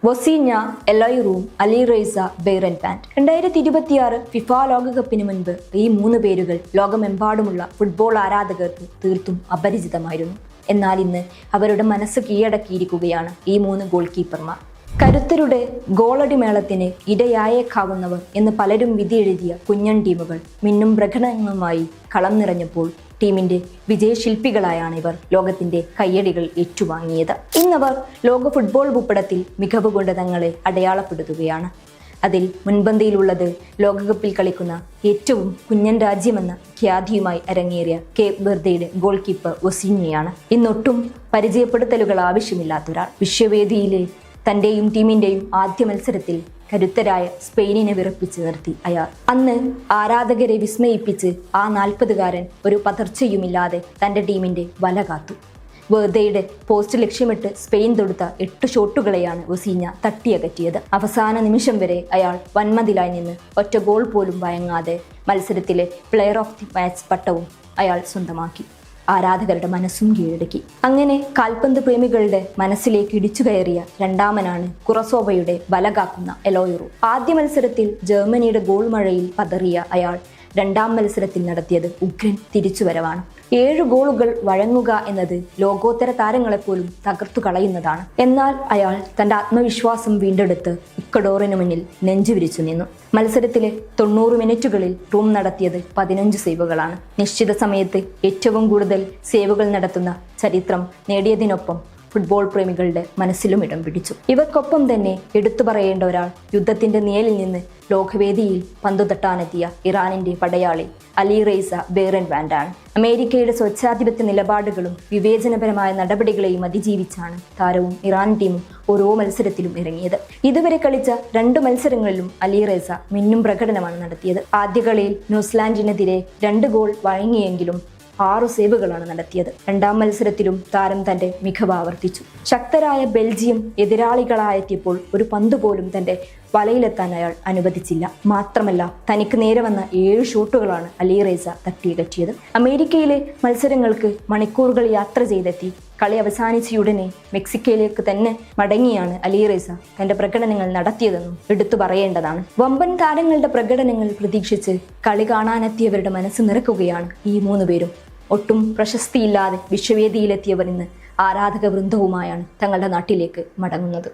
വൊസീഞ്ഞ, Eloy Room, Alireza, Beiranvand. 2026 FIFA ലോകകപ്പിന് മുൻപ് ഈ 3 പേരുകൾ ലോകമെമ്പാടുമുള്ള ഫുട്ബോൾ ആരാധകർക്ക് തീർത്തും അപരിചിതമായിരുന്നു. എന്നാൽ ഇന്ന് അവരുടെ മനസ്സ് കീഴടക്കിയിരിക്കുകയാണ് ഈ 3 ഗോൾ കീപ്പർമാർ. കരുത്തരുടെ ഗോളടിമേളത്തിന് ഇടയായേക്കാവുന്നവർ എന്ന് പലരും വിധിയെഴുതിയ കുഞ്ഞൻ ടീമുകൾ മിന്നും പ്രകടനങ്ങളുമായി കളം നിറഞ്ഞപ്പോൾ ടീമിന്റെ വിജയശില്പികളായാണ് ഇവർ ലോകത്തിന്റെ കയ്യടികൾ ഏറ്റുവാങ്ങിയത്. ഇന്നവർ ലോക ഫുട്ബോൾ ഭൂപടത്തിൽ മികവ് കൊണ്ട് തങ്ങളെ അടയാളപ്പെടുത്തുകയാണ്. അതിൽ മുൻപന്തിയിലുള്ളത് ലോകകപ്പിൽ കളിക്കുന്ന ഏറ്റവും കുഞ്ഞൻ രാജ്യമെന്ന ഖ്യാതിയുമായി അരങ്ങേറിയ കേപ്പ് വെർദെയുടെ ഗോൾ കീപ്പർ വൊസീഞ്ഞയാണ്. ഇന്നൊട്ടും പരിചയപ്പെടുത്തലുകൾ ആവശ്യമില്ലാത്തൊരാൾ. വിശ്വവേദിയിലെ തന്റെയും ടീമിന്റെയും ആദ്യ മത്സരത്തിൽ കരുത്തരായ സ്പെയിനിനെ വിറപ്പിച്ച് നിർത്തി അയാൾ. അന്ന് ആരാധകരെ വിസ്മയിപ്പിച്ച് ആ 40-കാരൻ ഒരു പതർച്ചയുമില്ലാതെ തന്റെ ടീമിന്റെ വല കാത്തു. വെർദെയുടെ പോസ്റ്റ് ലക്ഷ്യമിട്ട് സ്പെയിൻ തൊടുത്ത 8 ഷോട്ടുകളെയാണ് വൊസീഞ്ഞ തട്ടിയകറ്റിയത്. അവസാന നിമിഷം വരെ അയാൾ വൻമതിലായി നിന്ന് ഒറ്റ ഗോൾ പോലും വഴങ്ങാതെ മത്സരത്തിലെ പ്ലെയർ ഓഫ് ദി മാച്ച് പട്ടവും അയാൾ സ്വന്തമാക്കി. ആരാധകരുടെ മനസ്സും കീഴടക്കി. അങ്ങനെ കാൽപന്ത് പ്രേമികളുടെ മനസ്സിലേക്ക് ഇടിച്ചു കയറിയ രണ്ടാമനാണ് കുറസോവയുടെ വല കാക്കുന്ന എലോയ് റൂം. ആദ്യ മത്സരത്തിൽ ജർമ്മനിയുടെ ഗോൾ മഴയിൽ പതറിയ അയാൾ രണ്ടാം മത്സരത്തിൽ നടത്തിയത് ഉഗ്രൻ തിരിച്ചുവരവാണ്. 7 ഗോളുകൾ വഴങ്ങുക എന്നത് ലോകോത്തര താരങ്ങളെപ്പോലും തകർത്തു കളയുന്നതാണ്. എന്നാൽ അയാൾ തന്റെ ആത്മവിശ്വാസം വീണ്ടെടുത്ത് ഇക്വഡോറിന് മുന്നിൽ നെഞ്ചുവിരിച്ചു നിന്നു. മത്സരത്തിലെ 90 മിനിറ്റുകളിൽ റൂം നടത്തിയത് 15 സേവുകളാണ്. നിശ്ചിത സമയത്ത് ഏറ്റവും കൂടുതൽ സേവുകൾ നടത്തുന്ന ചരിത്രം നേടിയതിനൊപ്പം ഫുട്ബോൾ പ്രേമികളുടെ മനസ്സിലും ഇടം പിടിച്ചു. ഇവർക്കൊപ്പം തന്നെ എടുത്തു പറയേണ്ട ഒരാൾ യുദ്ധത്തിന്റെ നിഴലിൽ നിന്ന് ലോകവേദിയിൽ പന്തു തട്ടാനെത്തിയ ഇറാനിന്റെ പടയാളി അലിറേസ ബെയറൻ ബാൻഡാണ്. അമേരിക്കയുടെ സ്വച്ഛാധിപത്യ നിലപാടുകളും വിവേചനപരമായ നടപടികളെയും അതിജീവിച്ചാണ് താരവും ഇറാൻ ടീമും ഓരോ മത്സരത്തിലും ഇറങ്ങിയത്. ഇതുവരെ കളിച്ച 2 മത്സരങ്ങളിലും അലിറേസ മിന്നും പ്രകടനമാണ് നടത്തിയത്. ആദ്യ കളിയിൽ ന്യൂസിലാൻഡിനെതിരെ 2 ഗോൾ വഴങ്ങിയെങ്കിലും 6 സേവുകളാണ് നടത്തിയത്. രണ്ടാം മത്സരത്തിലും താരം തന്റെ മികവ് ആവർത്തിച്ചു. ശക്തരായ ബെൽജിയം എതിരാളികളായെത്തിയപ്പോൾ ഒരു പന്ത് പോലും തന്റെ വലയിലെത്താൻ അയാൾ അനുവദിച്ചില്ല. മാത്രമല്ല തനിക്ക് നേരെ വന്ന 7 ഷോട്ടുകളാണ് അലിറേസ തട്ടിയകറ്റിയത്. അമേരിക്കയിലെ മത്സരങ്ങൾക്ക് മണിക്കൂറുകൾ യാത്ര ചെയ്തെത്തി കളി അവസാനിച്ചയുടനെ മെക്സിക്കോയിലേക്ക് തന്നെ മടങ്ങിയാണ് അലിറേസ തന്റെ പ്രകടനങ്ങൾ നടത്തിയതെന്നും എടുത്തു പറയേണ്ടതാണ്. വമ്പൻ താരങ്ങളുടെ പ്രകടനങ്ങൾ പ്രതീക്ഷിച്ച് കളി കാണാനെത്തിയവരുടെ മനസ്സ് നിറക്കുകയാണ് ഈ 3 പേരും. ഒട്ടും പ്രശസ്തിയില്ലാതെ വിശ്വവേദിയിലെത്തിയവർ ഇന്ന് ആരാധക വൃന്ദവുമായാണ് തങ്ങളുടെ നാട്ടിലേക്ക് മടങ്ങുന്നത്.